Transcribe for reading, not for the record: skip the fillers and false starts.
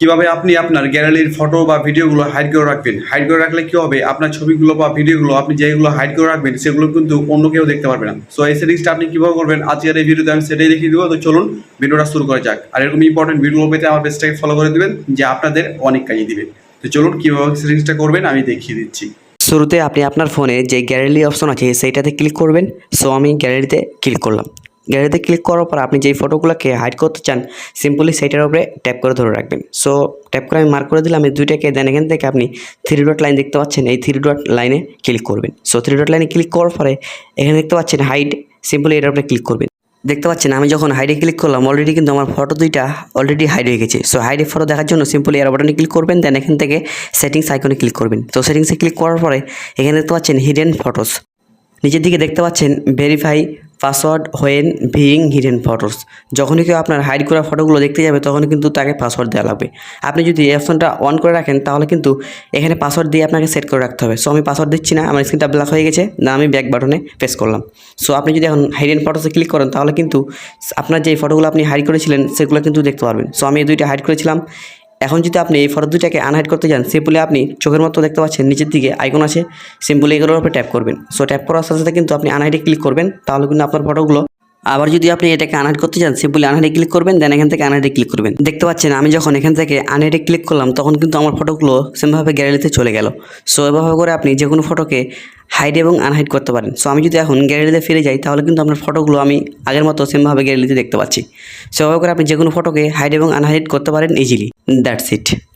কিভাবে আপনি আপনার গ্যালারির ফটো বা ভিডিওগুলো হাইড করে রাখবেন। হাইড করে রাখলে কি হবে, আপনার ছবিগুলো বা ভিডিওগুলো আপনি যেগুলো হাইড করে রাখবেন সেগুলো কিন্তু অন্য কেউ দেখতে পারবে না। সো এই সেটিংসটা আপনি কিভাবে করবেন আজকের এই ভিডিওতে আমি সেটাই দেখিয়ে দেবো। তো চলুন ভিডিওটা শুরু করা যাক। আর এরকম ইম্পর্টেন্ট ভিডিও পেতে আমার পেজটাকে ফলো করে দিবেন, যে আপনাদের অনেক কাজে দিবে। তো চলুন কিভাবে সেটিংসটা করবেন আমি দেখিয়ে দিচ্ছি। শুরুতে আপনি আপনার ফোনে যে গ্যালারি অপশন আছে সেইটাতে ক্লিক করবেন। সো আমি গ্যালারিতে ক্লিক করলাম। গ্যালারিতে ক্লিক করার পর আপনি যেই ফটোগুলোকে হাইড করতে চান সিম্পলি সেইটার উপরে ট্যাপ করে ধরে রাখবেন। সো ট্যাপ করে আমি মার্ক করে দিলাম এই দুইটাকে। দেন এখান থেকে আপনি 3 ডট লাইন দেখতে পাচ্ছেন, এই 3 ডট লাইনে ক্লিক করবেন। সো 3 ডট লাইনে ক্লিক করার পরে এখানে দেখতে পাচ্ছেন হাইড, সিম্পলি এটার উপরে ক্লিক করবেন। দেখতে পাচ্ছেন আমি যখন হাইডে ক্লিক করলাম অলরেডি কিন্তু আমার ফটো দুইটা অলরেডি হাইড হয়ে গেছে। সো হাইডে ফটো দেখার জন্য সিম্পলি এর বাটনে ক্লিক করবেন। দেন এখান থেকে সেটিংস আইকনে ক্লিক করবেন। তো সেটিংসে ক্লিক করার পরে এখানে দেখতে পাচ্ছেন হিডেন ফটোস, নিচের দিকে দেখতে পাচ্ছেন verify password when viewing hidden photos. যখনই কেউ আপনার হাইড করা ফটোগুলো দেখতে যাবে তখন কিন্তু তাকে পাসওয়ার্ড দেওয়া লাগবে। আপনি যদি এই অপশনটা অন করে রাখেন তাহলে কিন্তু এখানে পাসওয়ার্ড দিয়ে আপনাকে সেট করে রাখতে হবে। সো আমি পাসওয়ার্ড দিচ্ছি না, আমার স্ক্রিনটা ব্ল্যাক হয়ে গেছে। না আমি ব্যাক বাটনে প্রেস করলাম। সো আপনি যদি এখন হিডেন ফটোসে ক্লিক করেন তাহলে কিন্তু আপনার যে ফটোগুলো আপনি হাইড করেছিলেন সেগুলো কিন্তু দেখতে পারবেন। সো আমি এই দুইটা হাইড করেছিলাম। এখন যদি আপনি এই ফটো দুটাকে আনহাইড করতে যান সিম্পলি আপনি চোখের মতো দেখতে পাচ্ছেন নিচের দিকে আইকন আছে, সিম্পলি এগুলোর উপরে ট্যাপ করবেন। সো ট্যাপ করার সাথে সাথে কিন্তু আপনি আনহাইডে ক্লিক করবেন, তাহলে কিন্তু আপনার ফটোগুলো। আবার যদি আপনি এটাকে আনহাইড করতে চান সিম্পলি আনহাইডে ক্লিক করবেন। দেন এখান থেকে আনহাইডে ক্লিক করবেন। দেখতে পাচ্ছেন আমি যখন এখান থেকে আনহাইডে ক্লিক করলাম তখন কিন্তু আমার ফটোগুলো সেমভাবে গ্যালারিতে চলে গেল। সো এভাবে করে আপনি যে কোনো ফটোকে হাইড এবং আনহাইড করতে পারেন। সো আমি যদি এখন গ্যালারিতে ফিরে যাই তাহলে কিন্তু আপনার ফটোগুলো আমি আগের মতো সেমভাবে গ্যালারিতে দেখতে পাচ্ছি। সো এভাবে করে আপনি যে কোনো ফটোকে হাইড এবং আনহাইড করতে পারেন ইজিলি। That's it.